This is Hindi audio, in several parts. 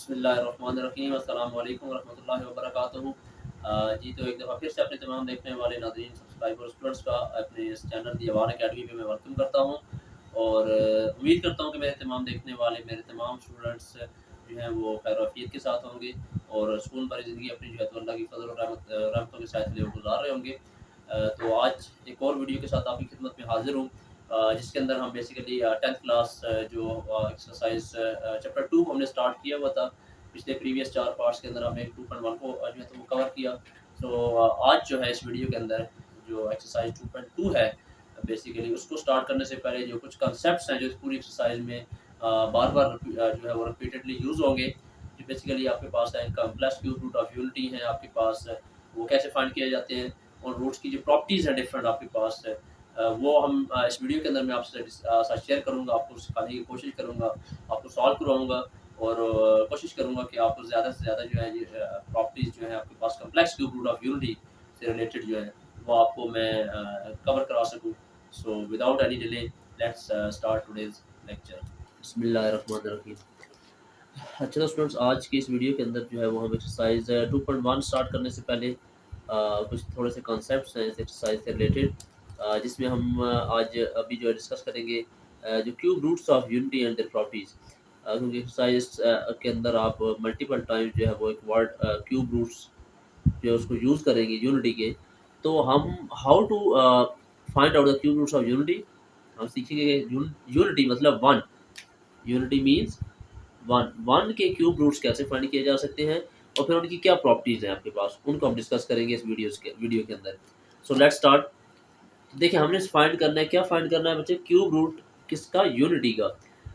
बिस्मिल्लाहिर्रहमानिर्रहीम अस्सलाम वालेकुम रहमतुल्लाहि व बरकातुहू। जी तो एक दफ़ा फिर से अपने तमाम देखने वाले नाज़रीन सब्सक्राइबर स्टूडेंट्स का अपने इस चैनल दी अवान अकेडमी पे मैं वेलकम करता हूँ और उम्मीद करता हूँ कि मेरे तमाम देखने वाले मेरे तमाम स्टूडेंट्स जो हैं वो खैर-ओ-आफ़ियत के साथ होंगे और सुकून भरी ज़िंदगी अपनी जो है तो अल्लाह की फ़ज़ल और रहमतों के साथ लिए गुज़ार रहे होंगे। तो आज एक और वीडियो के साथ आपकी खिदमत में हाज़िर हूँ जिसके अंदर हम बेसिकली 10th क्लास जो एक्सरसाइज चैप्टर 2 हमने स्टार्ट किया हुआ था। पिछले प्रीवियस 4 पार्ट्स के अंदर हमने 2.1 को जो है तो वो कवर किया। तो आज जो है इस वीडियो के अंदर जो एक्सरसाइज 2.2 है बेसिकली उसको स्टार्ट करने से पहले जो कुछ कॉन्सेप्ट्स हैं जो इस पूरी एक्सरसाइज में बार-बार जो है वो रिपीटेडली यूज़ होंगे। जो बेसिकली आपके पास है complex cube root of unity है आपके पास वो कैसे फाइंड किए जाते हैं और रूट्स की जो प्रॉपर्टीज़ हैं डिफरेंट आपके पास है वो हम इस वीडियो के अंदर मैं आपसे साथ शेयर करूँगा, आपको सिखाने की कोशिश करूँगा, आपको सॉल्व करवाऊँगा और कोशिश करूँगा कि आपको ज़्यादा से ज़्यादा जो है ये प्रॉपर्टीज़ जो है आपके पास complex cube root of unity से रिलेटेड जो है वो आपको मैं कवर करा सकूँ। So without any delay let's start today's lecture. बिस्मिल्लाहिर्रहमानिर्रहीम। अच्छा तो स्टूडेंट्स आज की इस वीडियो के अंदर जो है वो हम एक्सरसाइज 2.1 स्टार्ट करने से पहले कुछ थोड़े से कॉन्सेप्ट्स हैं इस एक्सरसाइज से रिलेटेड जिसमें हम आज अभी जो है डिस्कस करेंगे जो cube roots of unity and their properties क्योंकि एक्सरसाइज के अंदर आप मल्टीपल टाइम्स जो है वो एक वर्ड क्यूब रूट्स जो है उसको यूज़ करेंगे यूनिटी के। तो हम how to find out the cube roots of unity हम सीखेंगे यूनिटी मतलब one. Unity means one one के क्यूब रूट्स कैसे फाइंड किए जा सकते हैं और फिर उनकी क्या प्रॉपर्टीज हैं आपके पास उनको हम डिस्कस करेंगे इस वीडियो के अंदर। So let's start. देखिए हमने फाइंड करना है, क्या फाइंड करना है बच्चे? क्यूब रूट किसका? यूनिटी का।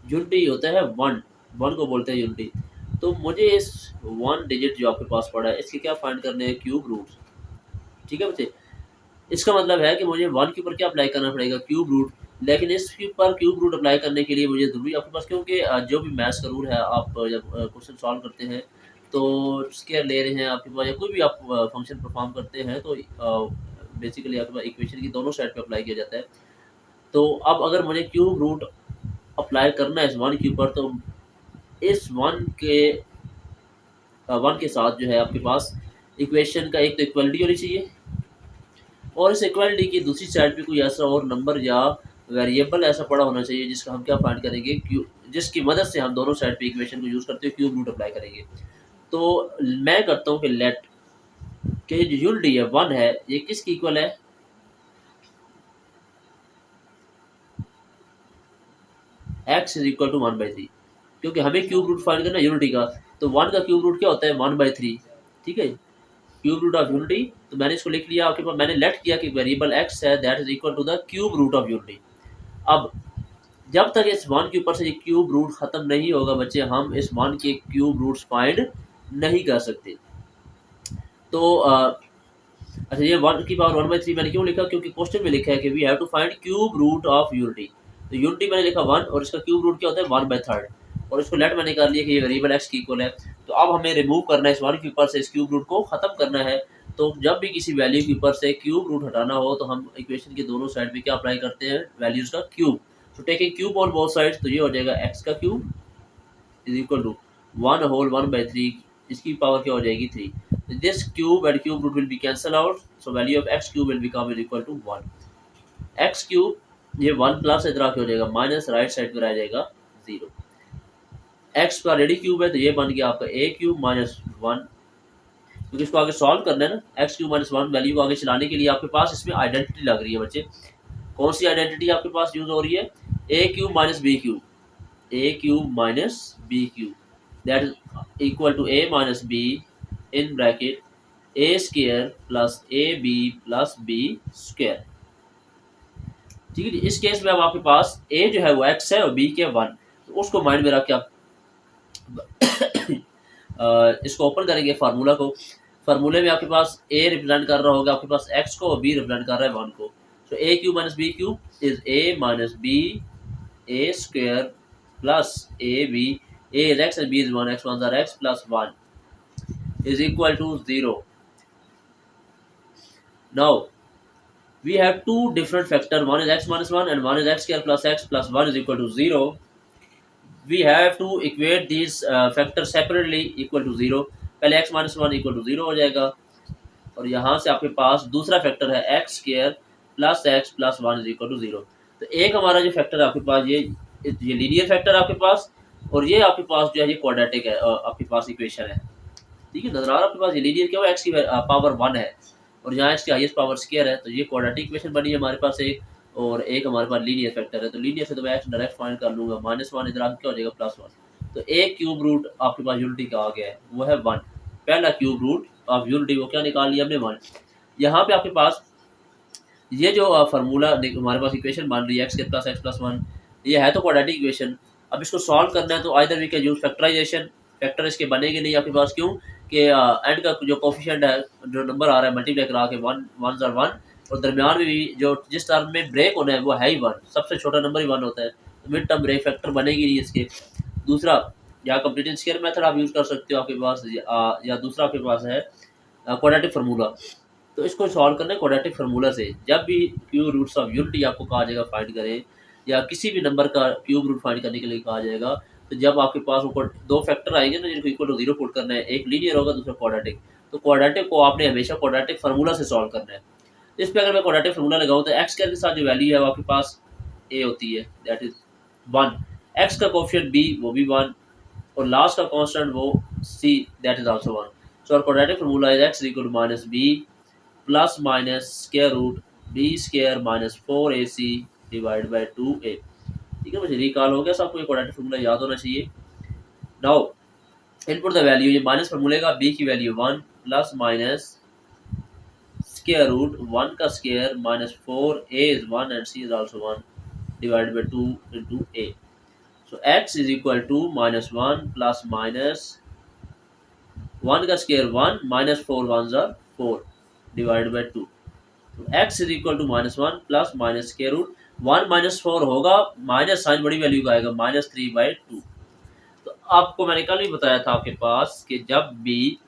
यूनिटी होता है वन, वन को बोलते हैं यूनिटी। तो मुझे इस वन डिजिट जो आपके पास पड़ा है इसके क्या फाइंड करने हैं? Cube roots. ठीक है बच्चे, इसका मतलब है कि मुझे वन के ऊपर क्या अप्लाई करना पड़ेगा? Cube root. लेकिन इसके ऊपर क्यूब रूट अप्लाई करने के लिए मुझे ज़रूरी आपके पास, क्योंकि जो भी मैथ्स का रूल है आप जब क्वेश्चन सॉल्व करते हैं तो स्केयर ले रहे हैं आपके पास या कोई भी आप फंक्शन परफॉर्म करते हैं तो बेसिकली आपके पास इक्वेशन की दोनों साइड पे अप्लाई किया जाता है। तो अब अगर मुझे क्यूब रूट अप्लाई करना है इस वन के ऊपर तो इस वन के साथ जो है आपके पास इक्वेशन का एक तो इक्वलिटी होनी चाहिए और इस इक्वालिटी की दूसरी साइड पे कोई ऐसा और नंबर या वेरिएबल ऐसा पड़ा होना चाहिए जिसका हम क्या फाइंड करेंगे क्यू, जिसकी मदद से हम दोनों साइड पे इक्वेशन को यूज़ करते हुए क्यूब रूट अप्लाई करेंगे। तो मैं करता हूँ कि लेट के जो यूनिटी है वन है ये किसकी इक्वल है? एक्स इज इक्वल टू 1/3, क्योंकि हमें क्यूब रूट फाइंड करना है यूनिटी का। तो वन का क्यूब रूट क्या होता है? 1/3। ठीक है, क्यूब रूट ऑफ यूनिटी। तो मैंने इसको लिख लिया आपके पास, मैंने लेट किया कि वेरिएबल एक्स है that is equal to the cube root of unity. अब जब तक इस वन के ऊपर से ये क्यूब रूट खत्म नहीं होगा बच्चे हम इस वन के क्यूब रूट्स फाइंड नहीं कर सकते। तो अच्छा ये वन की पावर 1/3 मैंने क्यों लिखा? क्योंकि क्वेश्चन में लिखा है कि we have to find cube root of unity. तो यूनिटी मैंने लिखा वन और इसका क्यूब रूट क्या होता है? 1/3 और इसको लेट मैंने कर लिया कि ये वेरिएबल एक्स की इक्वल है। तो अब हमें रिमूव करना है इस वन के ऊपर से इस क्यूब रूट को खत्म करना है। तो जब भी किसी वैल्यू के ऊपर से क्यूब रूट हटाना हो तो हम इक्वेशन के दोनों साइड पे क्या अप्लाई करते हैं? वैल्यूज का क्यूब। तो taking cube on both sides, तो ये हो जाएगा एक्स का क्यूब इज इक्वल टू 1/3, इसकी पावर क्या हो जाएगी? 3। This cube and cube root will be cancel out, so value of x cube will become equal to 1। X cube ये 1 प्लस इधर आके हो जाएगा माइनस, राइट साइड पर आ जाएगा 0। एक्स का रेडी क्यूब है तो ये बन गया आपका ए क्यूब माइनस 1, क्योंकि इसको आगे सॉल्व करना है ना। एक्स क्यूब माइनस 1 वैल्यू को आगे चलाने के लिए आपके पास इसमें आइडेंटिटी लग रही है बच्चे। कौन सी आइडेंटिटी आपके पास यूज हो रही है? A cube minus b cube, a cube minus b cube that is equal to a minus b in bracket a square plus ab plus b square। ठीक है जी, इस केस में अब आपके पास a जो है वो x है और b के 1, तो उसको माइंड में रख के आप इसको ओपन करेंगे फार्मूला को। फार्मूले में आपके पास a रिप्रेजेंट कर रहा होगा आपके पास x को और b रिप्रेजेंट कर रहा है 1 को। तो a cube minus b cube is a minus b a square plus ab, a is x and b is 1, x 1s are x plus 1 is equal to 0. Now we have two different factors, one is x minus 1 and one is x square plus x plus 1 is equal to 0. We have to equate this factor separately equal to zero. पहले x minus one equal to zero हो जाएगा, और यहाँ से आपके पास दूसरा फैक्टर है x square plus x plus one is equal to zero. तो एक हमारा जो फैक्टर है आपके पास ये लीनियर फैक्टर है आपके पास, और ये आपके पास जो है ये क्वाड्रेटिक है, आपके पास इक्वेशन है। ठीक है, नजर आ रहा है आपके पास ये लीनियर क्या है, एक्स की पावर वन है और यहाँ एक्स की हाईएस्ट पावर स्क्वायर है, तो ये क्वाड्रेटिक इक्वेशन बनी है हमारे पास एक, और एक हमारे पास लीनियर फैक्टर है। तो लीनियर से तो मैं एक्स डायरेक्ट फाइंड कर लूंगा, माइनस वन इधर क्या हो जाएगा प्लस वन। तो एक क्यूब रूट आपके पास यूनिटी का आ गया है, वो है वन। पहला क्यूब रूट ऑफ यूनिटी वो क्या निकाल लिया हमने, वन। यहाँ पे आपके पास ये जो फार्मूला हमारे पास इक्वेशन बन रही है एक्स प्लस वन, ये है तो क्वाड्रेटिक इक्वेशन। अब इसको सॉल्व करना है तो either we can use factorisation, factor इसके बनेंगे नहीं आपके पास, क्यों कि एंड का जो कोफिशिएंट है, जो नंबर आ रहा है मल्टीप्लाई करा के वन वन आर वन, और दरमियान में भी जो जिस टर्म में ब्रेक होना है वो है ही वन, सबसे छोटा नंबर ही वन होता है, तो मिड टर्म ब्रेक फैक्टर बनेगी नहीं इसके। दूसरा, या कंप्लीट स्क्वायर मेथड आप यूज़ कर सकते हो आपके पास, या दूसरा आपके पास है क्वाड्रेटिक फार्मूला। तो इसको सॉल्व करना है क्वाड्रेटिक फार्मूला से। जब भी क्यूब रूट्स ऑफ यूनिटी आपको कहा जाएगा फाइंड करें, या किसी भी नंबर का क्यूब रूट फाइंड करने के लिए कहा जाएगा, तो जब आपके पास ऊपर दो फैक्टर आएंगे ना जिनको इक्वल टू जीरो पुट करना है, एक लीनियर होगा दूसरा क्वाड्रेटिक, तो क्वाड्रेटिक को आपने हमेशा क्वाड्रेटिक फार्मूला से सॉल्व करना है। इस पर अगर मैं क्वाड्रेटिक फार्मूला लगाऊँ तो एक्स के साथ जो वैल्यू है वो आपके पास ए होती है, दैट इज वन। एक्स का कोफिशिएंट बी वो भी वन, और लास्ट का कांस्टेंट वो c, that is also one. So our quadratic formula is x equal to minus b plus minus square root b square minus four a c divide by two a. ठीक है, मुझे रिकॉल हो गया, सबको ये क्वाड्रेटिक फार्मूला याद होना चाहिए। नाउ इनपुट द वैल्यू, ये माइनस फार्मूले का बी की value one plus minus square root one का square minus four a is one and c is also one divide by two into a. So x is equal to minus one plus minus one का square one minus four one जार four divide by two. X is equal to minus one plus minus square root one minus four होगा, माइनस साइन बड़ी वैल्यू का आएगा माइनस थ्री बाई टू। तो आपको मैंने कल भी बताया था आपके पास कि जब भी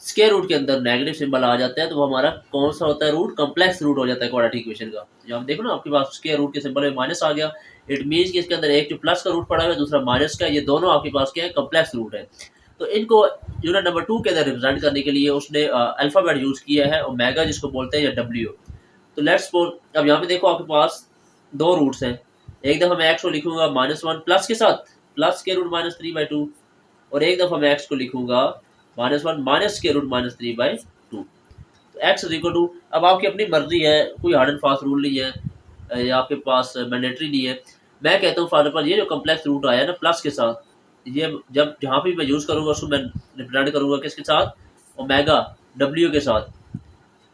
स्क्वायर रूट के अंदर नेगेटिव सिंबल आ जाता है तो वो हमारा कौन सा होता है रूट, कॉम्प्लेक्स रूट हो जाता है क्वाड्रेटिक इक्वेशन का। जब आप देखो ना आपके पास स्क्वायर रूट के सिंबल में माइनस आ गया, इट मीन्स कि इसके अंदर एक जो प्लस का रूट पड़ा हुआ है दूसरा माइनस का, ये दोनों आपके पास क्या है, कॉम्प्लेक्स रूट है। तो इनको यूनिट नंबर टू के अंदर रिप्रेजेंट करने के लिए उसने अल्फाबेट यूज किया है, ओमेगा जिसको बोलते हैं, या डब्ल्यू। तो लेट्स सपोज अब यहाँ पे देखो आपके पास दो रूट्स हैं, एक दफा मैं एक्स को लिखूंगा माइनस वन प्लस के साथ प्लस के root minus three by two, और एक दफा मैं एक्स को लिखूंगा माइनस वन माइनस के root minus three by two. तो एक्स इज इक्वल टू, अब आपकी अपनी मर्जी है, कोई हार्ड एंड फास्ट रूल नहीं है, या आपके पास मैंडेटरी नहीं है। मैं कहता हूँ फॉर एग्जाम्पल ये जो कम्प्लेक्स रूट आया ना प्लस के साथ, ये जब जहाँ पे मैं यूज़ करूँगा उसको मैं रिप्रेजेंट करूँगा किसके साथ, ओमेगा डब्ल्यू के साथ,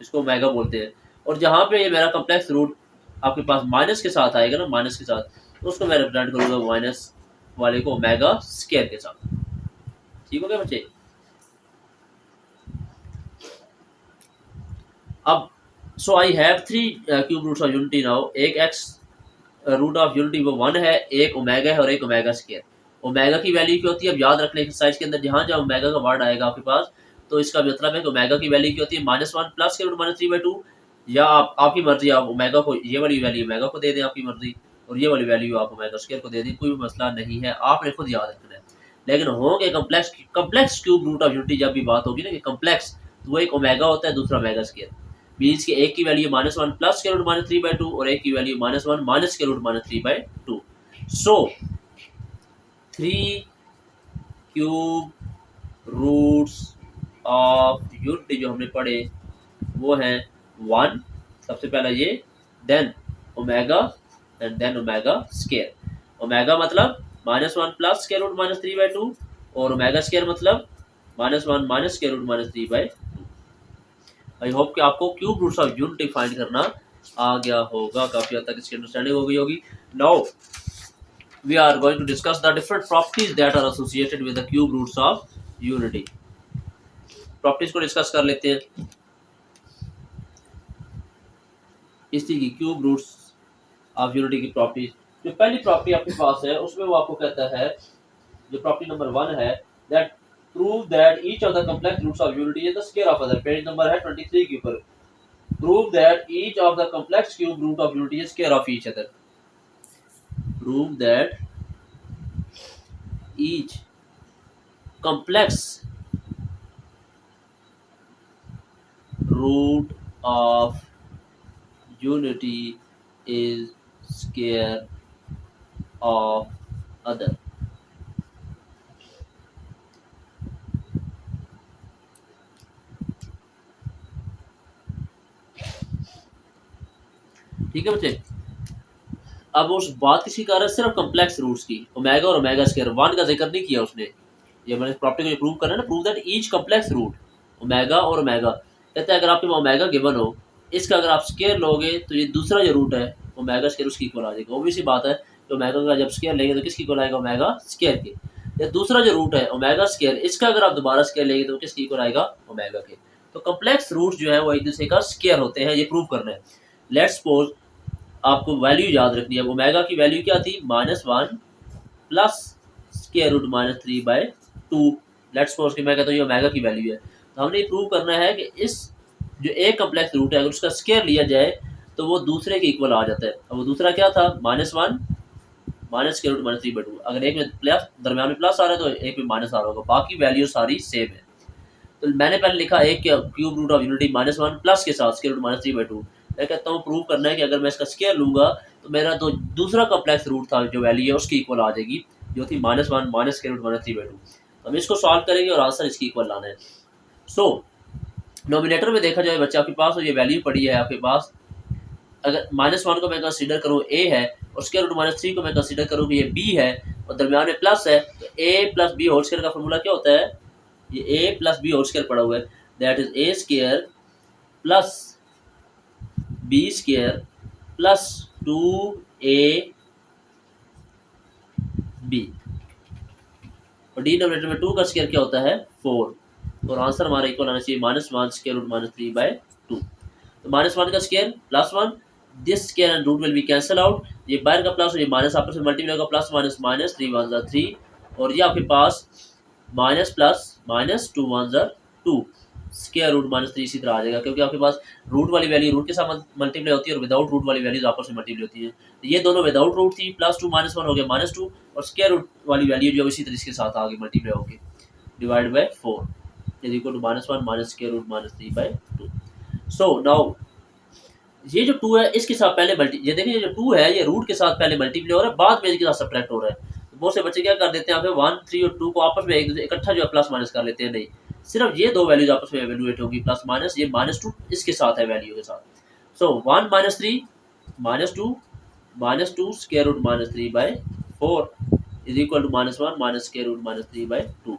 इसको ओमेगा बोलते हैं। और जहाँ पे ये मेरा कम्प्लेक्स रूट आपके पास माइनस के साथ आएगा ना, माइनस के साथ, तो उसको मैं रिप्रेजेंट करूँगा माइनस वाले को ओमेगा स्क्वायर के साथ। ठीक हो गया बच्चे। अब so I have three cube roots of unity now. एक एक्स रूट ऑफ यूनिटी वो वन है, एक ओमेगा है और एक ओमेगा स्क्वायर। ओमेगा की वैल्यू क्या होती है, अब याद रखने एक्सरसाइज के अंदर जहाँ जहाँ ओमेगा का वर्ड आएगा आपके पास, तो इसका मतलब है कि ओमेगा की वैल्यू क्या होती है, माइनस वन प्लस के root minus three by two, या आपकी मर्जी, आप ओमेगा को ये वाली वैल्यू ओमेगा को दे दें आपकी मर्जी, और ये वाली वैल्यू आप ओमेगा स्क्वायर को दे दें, कोई भी मसला नहीं है, आपने खुद याद रखना है। लेकिन होंगे complex cube root of unity जब भी बात होगी ना कि कम्प्लेक्स, तो वो एक ओमेगा होता है दूसरा ओमेगा स्क्वायर, मीन्स कि एक की वैल्यू माइनस वन प्लस के root minus three by two और एक की वैल्यू माइनस वन माइनस के root minus three by two. So three cube roots of unity जो हमने पढ़े वो हैं वन, सबसे पहला ये, then omega and then omega square. Omega मतलब माइनस वन प्लस के root minus three by two, और ओमेगा स्क्वायर मतलब माइनस वन माइनस के root minus three by two. I hope कि आपको cube roots of unity find करना आ गया होगा, काफी हद तक इसकी अंडरस्टैंडिंग हो गई होगी। Now we are going to discuss the different properties that are associated with the cube roots of unity. Properties को डिस्कस कर लेते हैं। इसी की क्यूब रूट्स ऑफ यूनिटी की प्रॉपर्टीज, जो पहली प्रॉपर्टी आपके पास है उसमें वो आपको कहता है, जो प्रॉपर्टी नंबर वन है, that prove that each of the complex roots of unity is the square of other. Page number है 23 के ऊपर। Prove that each of the complex cube root of unity is square of each other. prove that each complex root of unity is square of other। ठीक है बच्चे। अब उस बात किसी कर रहा है सिर्फ कम्प्लेक्स रूट्स की, ओमेगा और ओमेगा स्क्वायर, वन का जिक्र नहीं किया उसने। ये मैंने प्रॉपर्टी को प्रूव करना है ना, prove that each complex root omega और ओमेगा, कहते हैं अगर आपके ओमेगा गिवन हो, इसका अगर आप स्क्वायर लोगे तो ये दूसरा जो रूट है ओमेगा स्क्वायर उसकी इक्वल आ जाएगा। ऑब्वियस सी बात है कि ओमेगा का जब स्क्वायर लेंगे तो किसकी इक्वल आएगा, ओमेगा स्क्वायर के। या दूसरा जो रूट है ओमेगा स्क्वायर, इसका अगर आप दोबारा स्क्वायर लेंगे तो किसकी इक्वल आएगा, ओमेगा के। तो कम्प्लेक्स रूट जो है वो एक दूसरे का स्क्वायर होते हैं, ये प्रूव करना है। लेट्स सपोज आपको वैल्यू याद रखनी है, ओमेगा की वैल्यू क्या थी, -1 plus square root -3/2। Let's suppose कि मैं कहता हूँ ये ओमेगा की वैल्यू है, तो हमने ये प्रूव करना है कि इस जो एक कम्प्लेक्स रूट है अगर उसका स्क्वायर लिया जाए तो वो दूसरे के इक्वल आ जाता है। अब वो दूसरा क्या था, -1 माइनस स्क्वायर रूट -3/2। अगर एक में प्लस दरम्यान में प्लस आ रहा है तो एक में माइनस आ रहा होगा, बाकी वैल्यू सारी सेम है। तो मैंने पहले लिखा एक cube root of unity -1 plus के साथ स्क्वायर रूट -3/2। मैं कहता हूँ प्रूव करना है कि अगर मैं इसका स्क्वायर लूंगा तो मेरा तो दूसरा कम्प्लेक्स रूट था जो वैल्यू है उसकी इक्वल आ जाएगी, जो थी -1 माइनस स्क्वायर रूट -3/2। हम इसको सॉल्व करेंगे और आंसर इसकी इक्वल लाना है। सो नोमिनेटर में देखा जाए बच्चे आपके पास तो ये वैल्यू पड़ी है आपके पास, अगर -1 को मैं कंसीडर करूँ a है और स्क्वायर रूट -3 को मैं कंसीडर करूँ कि ये b है और दरम्यान में प्लस है, तो a plus B whole square का फॉर्मूला क्या होता है, ये a plus B whole square पड़ा हुआ है, that is a square plus b square plus 2ab और डिनोमिनेटर में 2 का स्क्वायर क्या होता है, 4। और आंसर हमारा इक्वल आना चाहिए -1 स्क्वायर रूट -3/2। तो -1 का square +1, this square and root will be cancel out, ये बाहर का प्लस और ये माइनस आपस में मल्टीप्लाई होगा, प्लस माइनस माइनस, 3 1 जा 3 और ये आपके पास माइनस प्लस माइनस 2 1 जा 2, स्क्वायर रूट -3 इसी तरह आ जाएगा, क्योंकि आपके पास रूट वाली वैल्यू रूट के साथ मल्टीप्लाई होती है और विदाउट रूट वाली वैल्यूज आपस में मल्टीप्लाई होती है। तो ये दोनों विदाउट रूट थी, +2 -1 हो गया -2 और स्क्वायर रूट वाली वैल्यू जो इसी तरह के साथ आगे मल्टीप्लाई होगी, divide by 4 is equal to -1 minus square root -3/2। So now ये जो 2 है इसके साथ पहले ये देखिए ये जो 2 है ये रूट के साथ पहले मल्टीप्लाई हो रहा है, बाद में इसके साथ सब्ट्रैक्ट हो रहा है। तो बहुत से बच्चे क्या कर देते हैं यहाँ पे 1 3 और 2 को आपस में एक दूसरे इकट्ठा जो है प्लस माइनस कर लेते हैं, नहीं, सिर्फ ये दो वैल्यूज आपस में एवेल्युएट होगी, प्लस माइनस, ये -2 इसके साथ है वैल्यू के साथ। So 1 -3 -2 square root -3/4 is equal to -1 minus square root -3/2।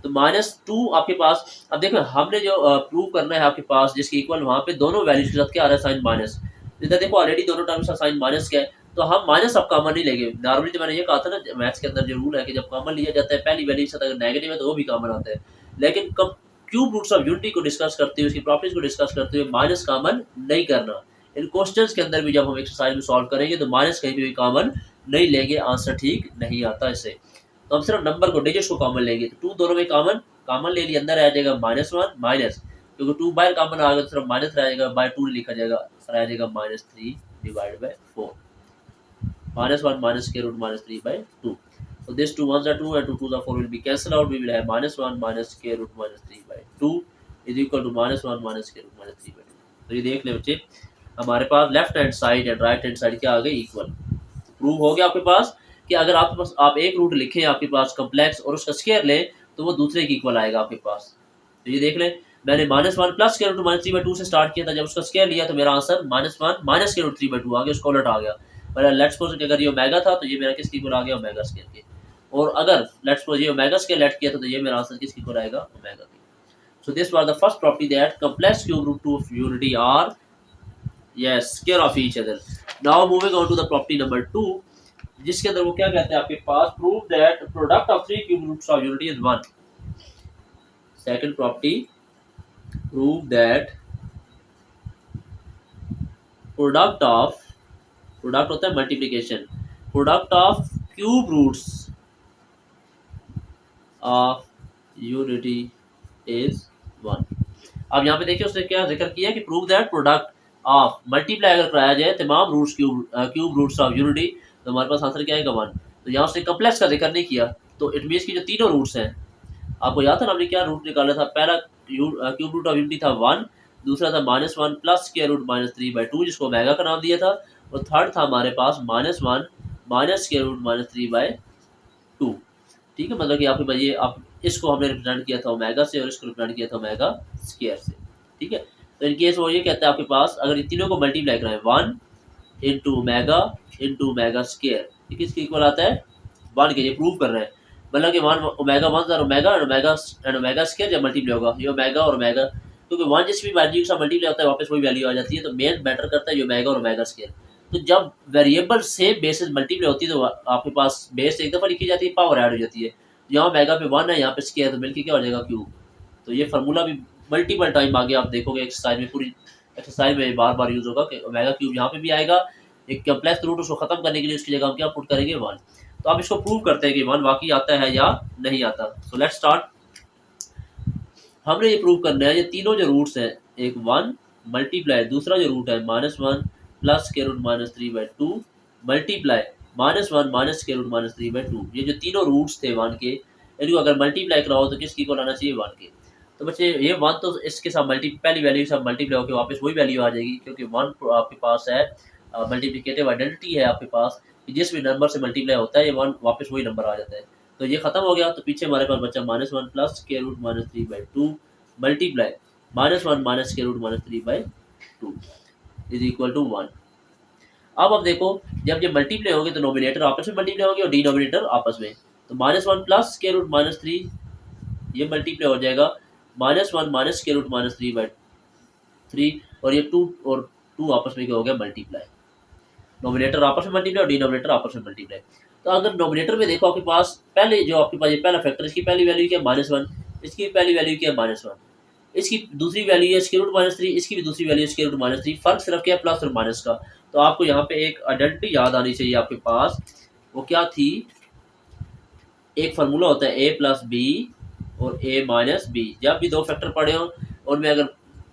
तो -2 आपके पास, अब देखो हमने जो प्रूव करना है आपके पास जिसकी इक्वल वहाँ पे दोनों वैल्यूज के साथ क्या आ रहा है, साइन माइनस। इधर देखो ऑलरेडी दोनों टर्म्स का साइन माइनस क्या है, तो हम माइनस अब कॉमन नहीं लेंगे। नॉर्मली तो मैंने ये कहा था ना मैथ्स के अंदर जो रूल है कि जब कॉमन लिया जाता है पहली वैल्यू के साथ अगर नेगेटिव है तो वो भी कॉमन आता है, लेकिन क्यूब रूट्स ऑफ यूनिटी को डिस्कस करते हुए उसकी प्रॉपर्टीज को डिस्कस करते हुए माइनस कॉमन नहीं करना। इन क्वेश्चंस के अंदर भी जब हम एक्सरसाइज में सॉल्व करेंगे तो माइनस कहीं भी कॉमन नहीं लेंगे, आंसर ठीक नहीं आता इससे। तो हम सिर्फ नंबर को डिजिट्स को कॉमन लेंगे, तो 2 दोनों में कॉमन ले लिया, अंदर आ जाएगा -1 माइनस, क्योंकि 2 बाहर कॉमन आ गया तो सिर्फ माइनस रह जाएगा, बाय 2 लिखा जाएगा, रह जाएगा -3 divide by 4, -1 minus square root -3/2। So this 2 1s are 2 and 2 2s are 4 will be cancelled out. We will have -1 minus square root -3/2 is equal to -1 minus square root -3/2। तो ये देख ले बच्चे, हमारे पास left hand side and right hand side क्या आ गई, इक्वल। प्रूव हो गया आपके पास कि अगर आपके पास आप एक रूट लिखें आपके पास कम्प्लेक्स और उसका स्क्वायर लें तो वो दूसरे की इक्वल आएगा आपके पास। तो ये देख लें, मैंने -1 प्लस स्क्वायर रूट -3/2 से स्टार्ट किया था, जब उसका स्क्वायर लिया तो मेरा आंसर -1 माइनस स्क्वायर रूट 3/2 आ गया, उसका उलट आ गया। पर लेट्स सपोज कि अगर ये ओमेगा था तो ये मेरा किसकी इक्वल आ गया, ओमेगा स्क्वायर के। और अगर लेट्स सपोज ये ओमेगा स्क्वायर लेट किया तो ये मेरा आंसर किसकी इक्वल आएगा, ओमेगा के। So this was the first property that complex cube root of unity are yes square of each other. Now moving on to the property number 2, जिसके अंदर वो क्या कहते हैं आपके पास, prove that product of three cube roots of unity is 1. Second property, prove that product होता है multiplication, product of cube roots of unity is 1। अब यहाँ पे देखिए उसने क्या जिक्र किया कि prove that product of, multiply अगर कराया जाए तमाम roots cube roots of unity तो हमारे पास आंसर क्या आएगा 1। तो यहाँ उसने कम्प्लेक्स का जिक्र नहीं किया, तो इट मीन्स की जो तीनों रूट्स हैं, आपको याद था ना हमने क्या रूट निकाला था, पहला क्यूब रूट ऑफ यूनिटी था 1, दूसरा था -1 प्लस स्क्वायर रूट -3/2 जिसको ओमेगा का नाम दिया था, और थर्ड था हमारे पास -1 माइनस स्क्वायर रूट -3/2। ठीक है, मतलब कि आपके पास ये आप इसको हमने रिप्रेजेंट किया था ओमेगा से और इसको रिप्रेजेंट किया था ओमेगा स्क्वायर से। ठीक है, तो इन केस वो ये कहता है आपके पास अगर इन तीनों को मल्टीप्लाई कराएं 1 इंटू ओमेगा स्क्वायर, ये किसके इक्वल आता है 1 के, ये प्रूव कर रहे हैं। मतलब कि 1 ओमेगा 1 और ओमेगा एंड ओमेगा स्क्वायर जब मल्टीप्लाई होगा ये ओमेगा और ओमेगा, क्योंकि 1 जिस भी वैल्यू के साथ मल्टीप्लाई होता है वापस वही वैल्यू आ जाती है, तो मेन मैटर करता है ये ओमेगा और ओमेगा स्क्वायर। तो जब वेरिएबल सेम बेसिस मल्टीप्लाई होती है तो आपके पास बेस एक दफ़ा लिखी जाती है, पावर ऐड हो जाती है। यहाँ ओमेगा पे 1 है, यहाँ पे स्क्वायर, तो मिलके क्या हो जाएगा क्यूब। तो ये फार्मूला भी मल्टीपल टाइम आगे आप देखोगे एक्सरसाइज में, पूरी एक्सरसाइज में बार बार यूज होगा कि ओमेगा क्यूब यहाँ पे भी आएगा। एक कम्प्लेक्स रूट उसको खत्म करने के लिए उसकी जगह हम क्या पुट करेंगे 1। तो आप इसको प्रूव करते हैं कि 1 वाकई आता है या नहीं आता। So let's start. हमने ये प्रूव करना है ये तीनों जो रूट्स हैं, एक 1 मल्टीप्लाई दूसरा जो रूट है -1 plus square root -3/2 multiply -1 minus square root -3/2, ये जो तीनों रूट्स थे 1 के, इनको अगर मल्टीप्लाई कराओ तो किसकी को लाना चाहिए 1 के। तो बच्चे ये 1 तो इसके साथ पहली वैल्यू के साथ मल्टीप्लाई होकर वापस वही वैल्यू आ जाएगी, क्योंकि 1 आपके पास है मल्टीप्लिकेटिव आइडेंटिटी है आपके पास कि जिस भी नंबर से मल्टीप्लाई होता है ये 1 वापस वही नंबर आ जाता है। तो ये खत्म हो गया, तो पीछे हमारे पास बचा -1 plus square root -3/2 multiply -1 minus square root -3/2 is equal to 1। अब देखो जब ये मल्टीप्लाई होंगे तो नोमिनेटर आपस में मल्टीप्लाई होंगे और डिनोमिनेटर आपस में, तो -1 प्लस स्क्वायर रूट -3 ये मल्टीप्लाई हो जाएगा -1 माइनस स्क्वायर रूट -3/3, और ये 2 और 2 आपस में क्या हो गया मल्टीप्लाई, नोमिनेटर आपस में मल्टीप्लाई और डिनोमिनेटर आपस में मल्टीप्लाई। तो अगर नोमिनेटर में देखो आपके पास पहले जो आपके पास ये पहला फैक्टर, इसकी पहली वैल्यू क्या है -1, इसकी पहली वैल्यू क्या है -1, इसकी दूसरी वैल्यू है स्क्वायर रूट -3, इसकी भी दूसरी वैल्यू स्क्वायर रूट -3, फर्क सिर्फ क्या है प्लस और माइनस का। तो आपको यहाँ पे एक आइडेंटिटी याद आनी चाहिए आपके पास, वो क्या थी, एक फार्मूला होता है a प्लस बी और a माइनस बी। जब भी दो फैक्टर पड़े हो और में अगर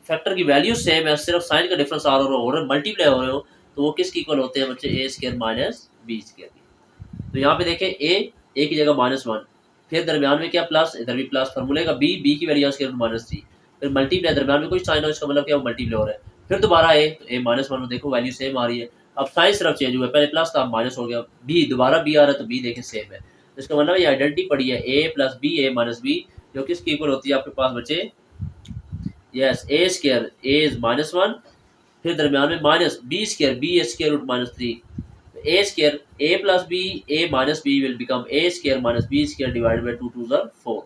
फैक्टर की वैल्यू सेम है, सिर्फ साइन का डिफरेंस आ रहा हो, मल्टीप्लाई हो रहे हो, तो वो किसकी इक्वल होते हैं बच्चे, a square minus B square की। तो यहाँ पे देखें a की जगह -1, फिर दरमियान में क्या प्लस, इधर भी प्लस, फार्मूले का b की वैल्यू स्क्वायर रूट -3, फिर मल्टीप्लाई दरमियान में कोई साइन हो इसका मतलब क्या मल्टीप्लाई हो रहा है, फिर दोबारा a, तो a -1 देखो वैल्यू सेम आ रही है। अब साइन सिर्फ चेंज हुआ है, पहले प्लस था माइनस हो गया, b दोबारा b आ रहा है तो b देखें सेम है। इसका मतलब ये आइडेंटिटी पड़ी है a plus B a minus B, जो किसकी इक्वल होती है आपके पास बच्चे, yes a square a is -1, फिर दरमियान में minus b square b square root -3, a square a plus b a minus b will become a square minus b square divided by 2 2 4।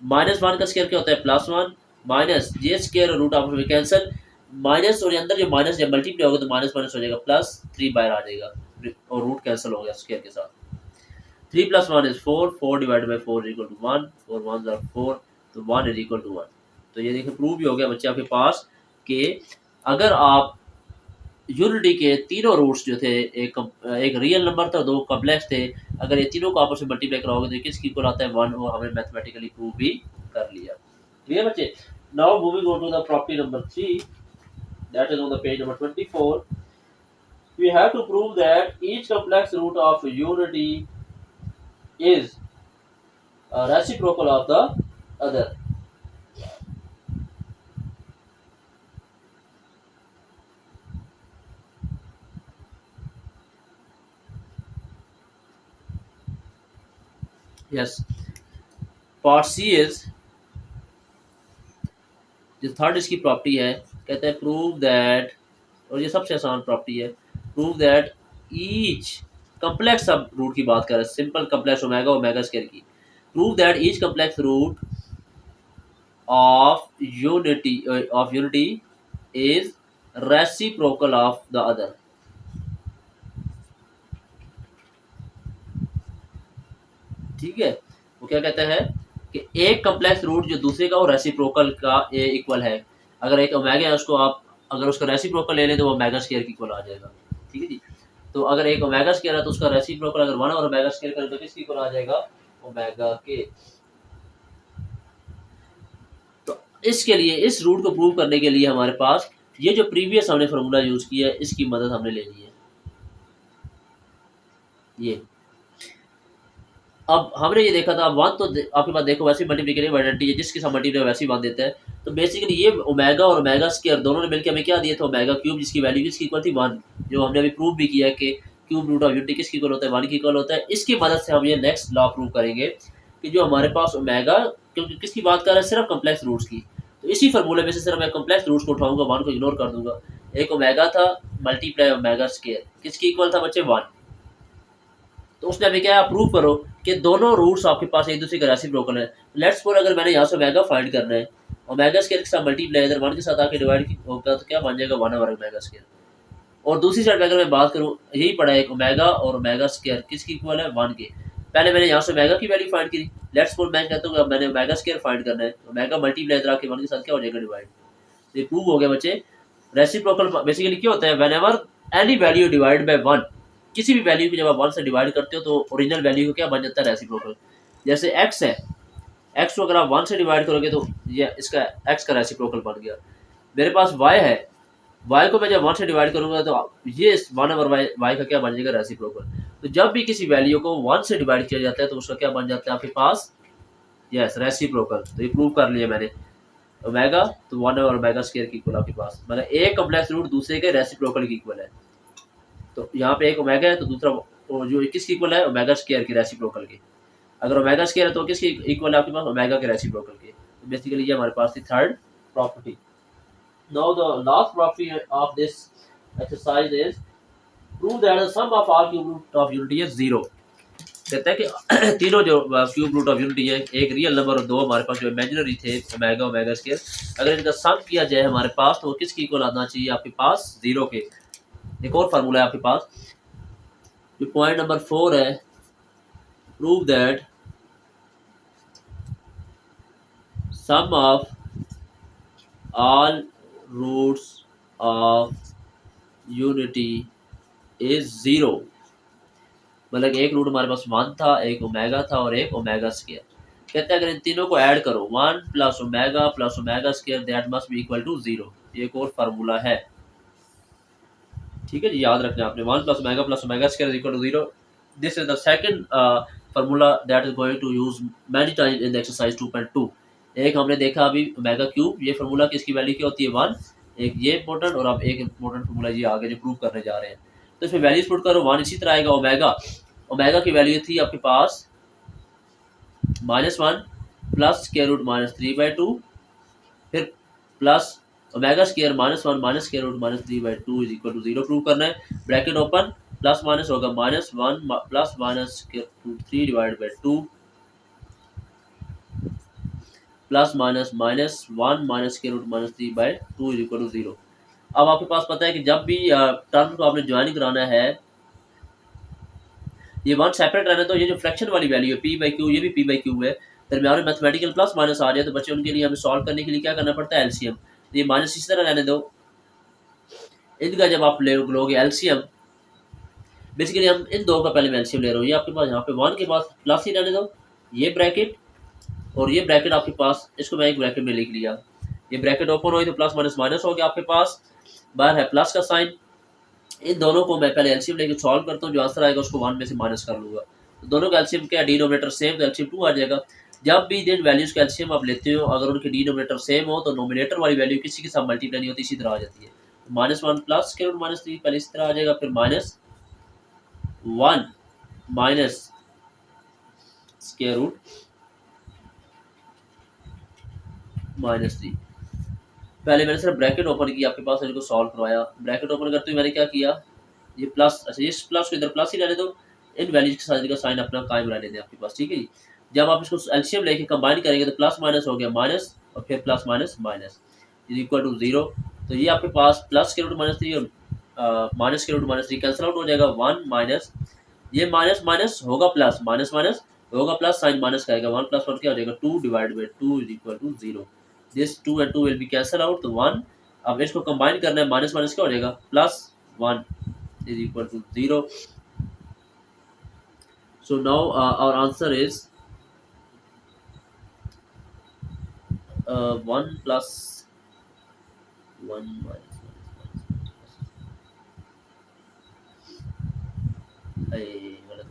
-1 का स्क्वायर क्या होता है +1 माइनस जे स्क्वायर और रूट आपस में कैंसिल, माइनस और अंदर जो माइनस जब मल्टीप्लाई होगा तो माइनस माइनस हो जाएगा, +3 बाहर आ जाएगा और रूट कैंसिल हो गया स्क्वायर के साथ। 3 + 1 is 4, 4 divided by 4 is equal to 1, 4 1s are 4, तो 1 is equal to 1। तो ये देखिए प्रूव भी हो गया बच्चे आपके पास कि अगर आप यूनिटी के तीनों रूट्स जो थे, एक रियल नंबर था, दो कॉम्प्लेक्स थे, अगर ये तीनों को आपस में मल्टीप्लाई कराओगे तो किसकी इक्वल आता है 1, और हमने मैथमेटिकली प्रूव भी कर लिया। क्लियर बच्चे। Now moving on to the property number 3, that is on the page number 24। we have to prove that each complex root of unity is a reciprocal of the other। yes, part C is जो थर्ड इसकी प्रॉपर्टी है, कहते हैं प्रूव दैट, और ये सबसे आसान प्रॉपर्टी है, प्रूव दैट ईच कम्प्लेक्स सब रूट की बात कर रहे हैं, simple complex omega omega square की, prove that each complex root of unity is reciprocal of the other. ठीक है, वो क्या कहता है कि एक कम्प्लेक्स रूट जो दूसरे का वो रेसिप्रोकल का इक्वल है। अगर एक ओमेगा है उसको आप अगर उसका रेसिप्रोकल ले लें तो वो ओमेगा स्क्वायर की इक्वल आ जाएगा। ठीक है जी। तो अगर एक ओमेगा स्क्वायर है तो उसका रेसिप्रोकल अगर 1 और ओमेगा स्क्वायर करें तो किसकी इक्वल आ जाएगा, ओमेगा के। तो इसके लिए इस रूट को प्रूव करने के लिए हमारे पास ये जो प्रीवियस हमने फार्मूला यूज किया है इसकी मदद हमने लेनी है। ये अब हमने ये देखा था, वन तो आपके पास देखो वैसे मल्टीप्लिकेटिव आइडेंटिटी है, जिसके साथ मल्टीप्लाई वैसे ही वन देता है। तो बेसिकली ये ओमेगा और ओमेगा स्क्वायर दोनों ने मिलकर हमें क्या दिया था, ओमेगा क्यूब, जिसकी वैल्यू किसकी इक्वल थी, वन। जो हमने अभी प्रूव भी किया है कि क्यूब रूट ऑफ यूनिटी किसकी इक्वल होता है, वन की इक्वल होता है। इसकी मदद से हम ये नेक्स्ट लॉ प्रूव करेंगे कि जो हमारे पास ओमेगा, क्योंकि किसकी बात कर रहे हैं, सिर्फ कम्प्लेक्स रूट्स की। तो इसी फॉर्मूले में से सिर्फ मैं कम्प्लेक्स रूट्स को उठाऊंगा, वन को इग्नोर कर दूंगा। एक ओमेगा था मल्टीप्लाई ओमेगा स्क्वायर, किसकी इक्वल था बच्चे, वन। तो उसने अभी क्या प्रूव करो कि दोनों रूट्स आपके पास एक दूसरे के रेसिप्रोकल है। लेट्स सपोज अगर मैंने यहाँ से ओमेगा फाइंड करना है, ओमेगा स्क्वायर के साथ मल्टीप्लाई इधर वन के साथ आके डिवाइड होगा तो क्या बन जाएगा, वन ओवर ओमेगा स्क्वायर। और दूसरी साइड में अगर मैं बात करूँ, यही पड़ा है, एक ओमेगा और ओमेगा स्क्वायर किसकी इक्वल है, वन के। पहले मैंने यहाँ से ओमेगा की वैल्यू फाइंड करी। लेट्स सपोज मैं कहता हूँ अब मैंने ओमेगा स्क्वायर फाइंड करना है, ओमेगा मल्टीप्लाई इधर आके वन के साथ क्या हो जाएगा, डिवाइड। ये प्रूव हो गया बच्चे। रेसिप्रोकल बेसिकली क्या होता है, when ever any value divide by one, किसी भी वैल्यू को जब आप वन से डिवाइड करते हो तो ओरिजिनल वैल्यू को क्या बन जाता है, रेसिप्रोकल। जैसे एक्स है, एक्स को अगर आप वन से डिवाइड करोगे तो ये इसका एक्स का रेसिप्रोकल बन गया। मेरे पास वाई है, वाई को मैं जब वन से डिवाइड करूंगा तो ये वन ओवर वाई, वाई का क्या बन जाएगा, रेसिप्रोकल। तो जब भी किसी वैल्यू को वन से डिवाइड किया जाता है तो उसका क्या बन जाता है आपके पास, यस, रेसिप्रोकल। तो ये प्रूव कर लिया मैंने। ओमेगा तो वन ओवर ओमेगा स्क्वायर की इक्वल आपके पास, मतलब एक कम्प्लेक्स रूट दूसरे के रेसिप्रोकल की इक्वल है। तो यहाँ पे एक ओमेगा है तो दूसरा जो किसकी इक्वल है, ओमेगा स्क्वायर की रेसिप्रोकल की। अगर ओमेगा स्क्वायर है तो किसकी इक्वल है आपके पास, ओमेगा के रेसिप्रोकल की। तो बेसिकली ये हमारे पास थी third property. Now the last property of this exercise is prove that the sum of all cube root of unity is zero. कहता है कि तीनों जो क्यूब रूट ऑफ यूनिटी है, एक रियल नंबर और दो हमारे पास जो इमेजिनरी थे, ओमेगा ओमेगा स्क्वायर, अगर इनका सम किया जाए हमारे पास तो वो किसकी इक्वल आना चाहिए आपके पास, जीरो के। एक और फार्मूला है आपके पास, जो पॉइंट नंबर 4 है, prove that sum of all roots of unity is zero. मतलब एक रूट हमारे पास वन था, एक ओमेगा था और एक ओमेगा स्क्वायर। कहते हैं अगर इन तीनों को ऐड करो, one plus omega square, that must be equal to zero. एक और फार्मूला है, ठीक है जी, याद रखना आपने, one plus omega square is equal to zero. This is the second formula that is going to use many time in the exercise 2.2। एक हमने देखा अभी ओमेगा क्यूब, ये फार्मूला किसकी वैल्यू क्या होती है, वन। एक ये इंपॉर्टेंट, और अब एक इंपॉर्टेंट फार्मूला ये आगे जो प्रूव करने जा रहे हैं। तो इसमें वैल्यूज पुट करो, वन इसी तरह आएगा, ओमेगा, ओमेगा की वैल्यू थी आपके पास -1 प्लस स्क्वायर रूट -3/2, फिर plus omega square -1 minus square root -3/2 is equal to zero prove करना है। ब्रैकेट ओपन, प्लस माइनस होगा -1 plus minus square root 3 divide by 2 plus minus -1 minus square root -3/2 is equal to zero. अब आपके पास पता है कि जब भी टर्म को आपने ज्वाइन कराना है, ये वन सेपरेट रहना, तो ये जो फ्रैक्शन वाली वैल्यू है p/q, ये भी p/q है। दरम्यान में मैथमेटिकल प्लस माइनस आ जाए तो बच्चे उनके लिए हमें सॉल्व करने के लिए क्या करना पड़ता है, एलसीएम। तो ये माइनस इस तरह रहने दो, इनका जब आप लोगे एलसीएम, बेसिकली हम इन दो का पहले मैं एलसीएम ले रहा हूँ। ये आपके पास यहाँ पे वन के पास प्लस ही रहने दो, ये ब्रैकेट और ये ब्रैकेट आपके पास, इसको मैं एक ब्रैकेट में लिख लिया। ये ब्रैकेट ओपन हुई तो प्लस माइनस माइनस हो गया आपके पास, बाहर है प्लस का साइन। इन दोनों को मैं पहले एलसीएम लेके सॉल्व करता हूँ, जो आंसर आएगा उसको वन में से माइनस कर लूंगा। तो दोनों का एलसीएम क्या है, डिनोमिनेटर सेम, तो एलसीएम 2 आ जाएगा। जब भी इन वैल्यूज का एलसीएम आप लेते हो, अगर उनके डिनोमिनेटर सेम हो तो नोमिनेटर वाली वैल्यू किसी के साथ मल्टीप्लाई नहीं होती, इसी तरह आ जाती है। -1 प्लस स्क्वायर रूट -3 पहले इस तरह आ जाएगा, फिर -1 माइनस स्क्वायर रूट -3। पहले मैंने सिर्फ ब्रैकेट ओपन किया, आपके पास इनको सॉल्व करवाया। ब्रैकेट ओपन करते हुए मैंने क्या किया, ये प्लस, अच्छा इस प्लस को इधर प्लस ही रहने दो, इन वैल्यूज के साथ इनका साइन अपना कायम रहने दें आपके पास, ठीक है जी। जब आप इसको एलसीएम लेके कंबाइन करेंगे तो प्लस माइनस हो गया माइनस, और फिर plus minus minus is equal to zero. तो ये आपके पास प्लस के रूट -3 और माइनस के रूट -3 कैंसिल आउट हो जाएगा, वन माइनस, ये माइनस माइनस होगा प्लस, माइनस माइनस होगा प्लस, साइन माइनस का आएगा, 1 + 1 क्या हो जाएगा, 2 divide by 2 is equal to zero. This 2 and 2 will be cancel out, तो 1। अब इसको कंबाइन करना है, माइनस माइनस क्या हो जाएगा, +1 is equal to 0. So now our answer is 1 plus 1 minus गलत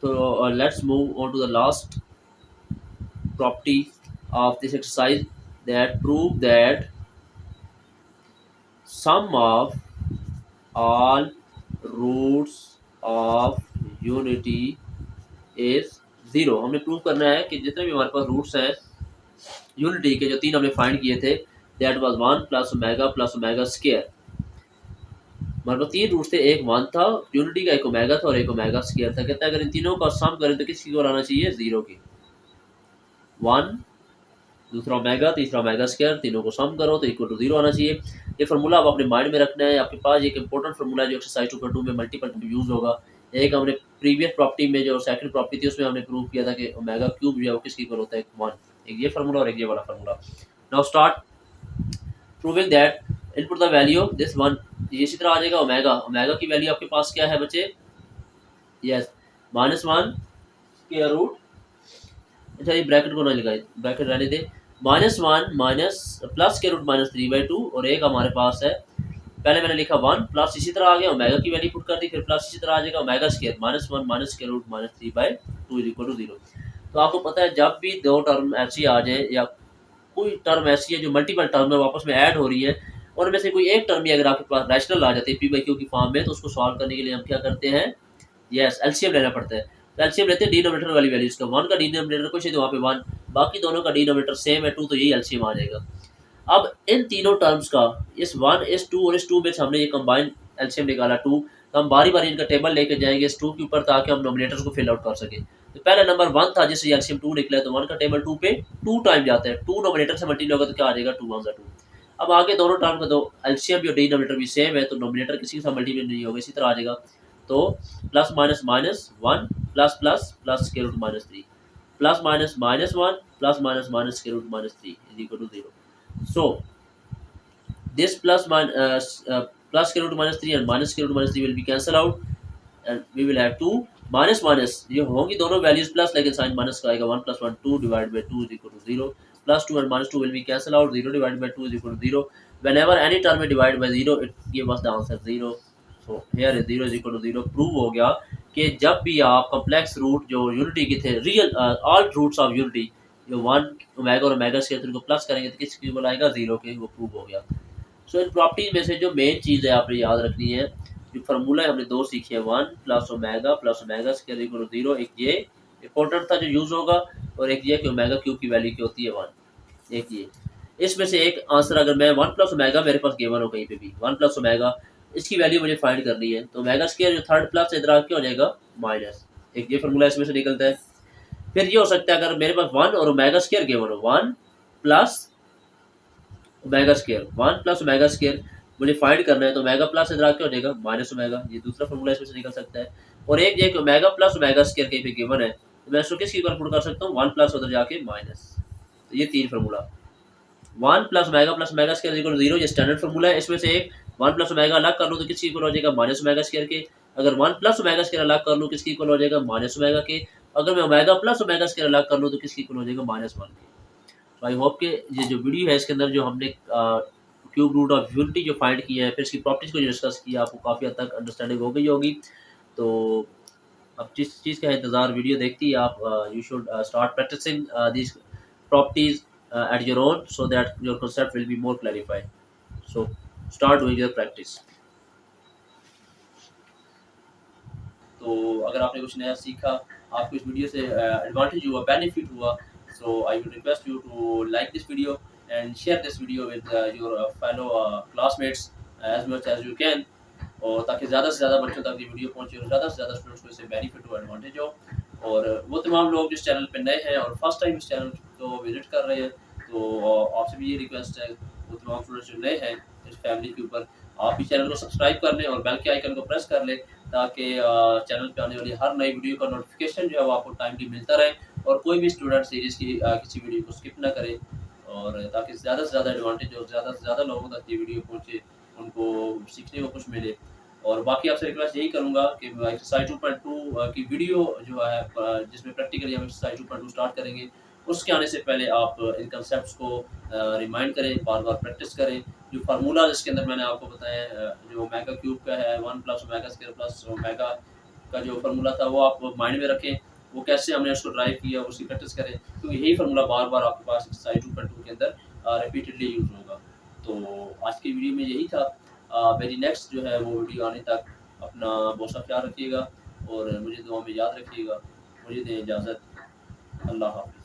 तो let's move on to the last property of this exercise that prove that sum of all roots of unity is zero. हमने प्रूव करना है कि जितने भी हमारे पास रूट्स हैं यूनिटी के, जो तीन हमने फाइंड किए थे, that was one plus omega square. हमारे पास तीन रूट्स थे, एक वन था यूनिटी का, एक ओमेगा था और एक ओमेगा स्क्वायर था। कहता है अगर इन तीनों का सम करें तो किसकी ओर आना चाहिए? जीरो की। वन, दूसरा ओमेगा, तीसरा ओमेगा स्क्वायर, तीनों को सम करो तो इक्वल टू जीरो आना चाहिए। ये फार्मूला आप अपने माइंड में रखना है। आपके पास एक इंपॉर्टेंट फार्मूला जो एक्सरसाइज 2.2 में मल्टीपल टाइम यूज होगा। एक हमने प्रीवियस प्रॉपर्टी में जो सेकंड प्रॉपर्टी थी उसमें हमने प्रूव किया था कि ओमेगा क्यूब जो है वो किसकी इक्वल होता है? वन। एक ये फार्मूला और एक ये वाला formula. Now start proving that input the value of this one. ये इसी तरह आ जाएगा ओमेगा। ओमेगा की वैल्यू आपके पास क्या है बच्चे? यस, -1 स्क्वायर रूट, अच्छा ये ब्रैकेट को ना लगाए, ब्रैकेट रहने दे। -1 माइनस प्लस के रूट -3/2 और एक हमारे पास है, पहले मैंने लिखा 1 प्लस इसी तरह आ गया, ओमेगा की वैल्यू पुट कर दी, फिर प्लस इसी तरह आ जाएगा ओमेगा स्क्वायर, -1 माइनस के रूट -3/2 इज इक्वल टू 0। तो आपको पता है जब भी दो टर्म ऐसी आ जाए या कोई टर्म ऐसी है जो मल्टीपल टर्म में वापस में ऐड हो रही है और उनमें से कोई एक टर्म भी अगर आपके पास रैशनल आ जाती है p/q की फॉर्म में, तो उसको सॉल्व करने के लिए हम क्या करते हैं? यस, एलसीएम लेना पड़ता है। तो एलसीएम लेते हैं डिनोमिनेटर वाली वैल्यूज का। 1 का डिनोमिनेटर कुछ है तो वहाँ पे 1, बाकी दोनों का डिनोमिनेटर सेम है 2, तो यही एलसीएम आ जाएगा। अब इन तीनों टर्म्स का इस 1, इस 2 और इस 2 में से हमने ये कंबाइन एलसीएम निकाला 2, तो हम बारी बारी इनका टेबल लेके जाएंगे इस 2 के ऊपर ताकि हम नोमिनेटर्स को फिल आउट कर सके। तो पहला नंबर 1 था जिससे एलसीएम 2 निकला है, तो 1 का टेबल 2 पे 2 टाइम जाता है, 2 नोमिनेटर से मल्टीप्लाई होगा तो क्या आ जाएगा? 2 1 2। अब आगे दोनों टर्म का तो एलसीएम और डिनोमिनेटर भी सेम है, तो नोमिनेटर किसी के साथ मल्टीप्लाई नहीं होगा, इसी तरह आ जाएगा। तो plus minus minus 1 plus plus plus square root -3 plus minus -1 plus minus square root -3 is equal to 0। So this plus square root -3 and minus square root -3 will be cancel out and we will have 2 minus minus, ये होंगी दोनों वैल्यूज प्लस, लेकिन साइन माइनस का आएगा। 1 + 1 2 divide by 2 is equal to 0, plus 2 and -2 will be cancel out, 0 divided by 2 is equal to 0। whenever any term is divided by 0 it give us the answer 0। so here is 0 is equal to 0। Prove हो गया कि जब भी आप कॉम्प्लेक्स रूट जो यूनिटी के थे, real all roots of unity, जो 1 ओमेगा और ओमेगा स्क्वायर को प्लस करेंगे तो किसकी इक्वल आएगा? 0 के। वो प्रूव हो गया। सो इन प्रॉपर्टीज में से जो मेन चीज़ है आपने याद रखनी है, जो फार्मूला हमने दो सीखे हैं, 1 plus omega square equal to 0। एक ये इंपॉर्टेंट था जो यूज होगा, और एक ये कि ओमेगा क्यूब की वैल्यू क्या होती है? 1। एक ये, इसमें से एक आंसर अगर मैं 1 प्लस ओमेगा मेरे पास गिवन हो कहीं पे भी 1 प्लस ओमेगा, इसकी वैल्यू मुझे फाइंड करनी है, तो ओमेगा स्क्वायर जो थर्ड प्लस इधर क्या हो जाएगा? माइनस। एक ये फार्मूला इसमें से निकलता है। फिर ये हो सकता है अगर मेरे पास 1 और ओमेगा स्क्वायर गिवन हो, 1 plus omega square, 1 plus omega square मुझे फाइंड करना है, तो ओमेगा प्लस इधर क्या हो जाएगा? Minus omega. ये दूसरा फार्मूला इसमें से निकल सकता है। और एक ये ओमेगा प्लस ओमेगा स्क्वायर कहीं पे गिवन है, तो मैं इसको किसकी इक्वल पुट कर सकता हूँ? 1 प्लस उधर जाके माइनस। तो ये तीन formula, 1 plus omega square equal 0, ये स्टैंडर्ड फार्मूला है। इसमें से एक 1 प्लस ओमेगा अलग कर लूँ तो किसकी इक्वल हो जाएगा? माइनस ओमेगा स्क्वायर के। अगर 1 प्लस ओमेगा स्क्वायर अलग कर लूँ किसकी इक्वल हो जाएगा? माइनस ओमेगा के। अगर मैं ओमेगा प्लस ओमेगा स्क्वायर अलग कर लूँ तो किसकी इक्वल हो जाएगा? -1 के। तो आई होप कि ये जो वीडियो है इसके अंदर जो हमने क्यूब रूट ऑफ यूनिटी जो फाइंड किया है, फिर इसकी प्रॉपर्टीज को जो डिस्कस किया, आपको काफ़ी हद तक अंडरस्टैंडिंग हो गई होगी। तो अब जिस चीज़ का इंतज़ार वीडियो देखती है आप, you should start practicing this properties at your own so that your concept will be more clarified। so start doing your practice। तो अगर आपने कुछ नया सीखा, आपको इस वीडियो से एडवांटेज हुआ, बेनिफिट हुआ, so I would request you to like this video and share this video with your fellow classmates as much as you can, और ताकि ज़्यादा से ज़्यादा बच्चों तक ये वीडियो पहुँचे और ज़्यादा से ज़्यादा स्टूडेंट्स को इससे बेनिफिट हो, एडवांटेज हो। और वो तमाम लोग जिस चैनल पे नए हैं और फर्स्ट टाइम इस चैनल को विजिट कर रहे हैं, तो आपसे भी ये रिक्वेस्ट है, वो तमाम स्टूडेंट्स जो नए हैं इस फैमिली के ऊपर, आप भी चैनल को सब्सक्राइब कर लें और बेल के आइकन को प्रेस कर लें, ताकि चैनल पे आने वाली हर नई वीडियो का नोटिफिकेशन जो है वो आपको टाइमली मिलता रहे, और कोई भी स्टूडेंट सीरीज़ की किसी वीडियो को स्किप ना करे, और ताकि ज़्यादा से ज़्यादा एडवांटेज और ज़्यादा से ज़्यादा लोगों तक ये वीडियो पहुँचे, उनको सीखने को कुछ मिले। और बाकी आपसे रिक्वेस्ट यही करूँगा कि एक्सरसाइज 2.2 की वीडियो जो है जिसमें प्रैक्टिकली हम एक्सरसाइज 2.2 स्टार्ट करेंगे, उसके आने से पहले आप इन कंसेप्ट्स को रिमाइंड करें, बार बार प्रैक्टिस करें। जो फार्मूला जिसके अंदर मैंने आपको बताया, जो ओमेगा क्यूब का है 1 plus omega square plus omega का जो फार्मूला था वो आप माइंड में रखें, वो कैसे हमने उसको ड्राइव किया उसकी प्रैक्टिस करें, क्योंकि यही फार्मूला बार-बार आपके पास एक्सरसाइज 2.2 के अंदर रिपीटेडली यूज़ होगा। तो आज की वीडियो में यही था। मेरी नेक्स्ट जो है वो वीडियो आने तक अपना बहुत सा ख्याल रखिएगा और मुझे दुआ में याद रखिएगा। मुझे दें इजाज़त। अल्लाह हाफ़िज़।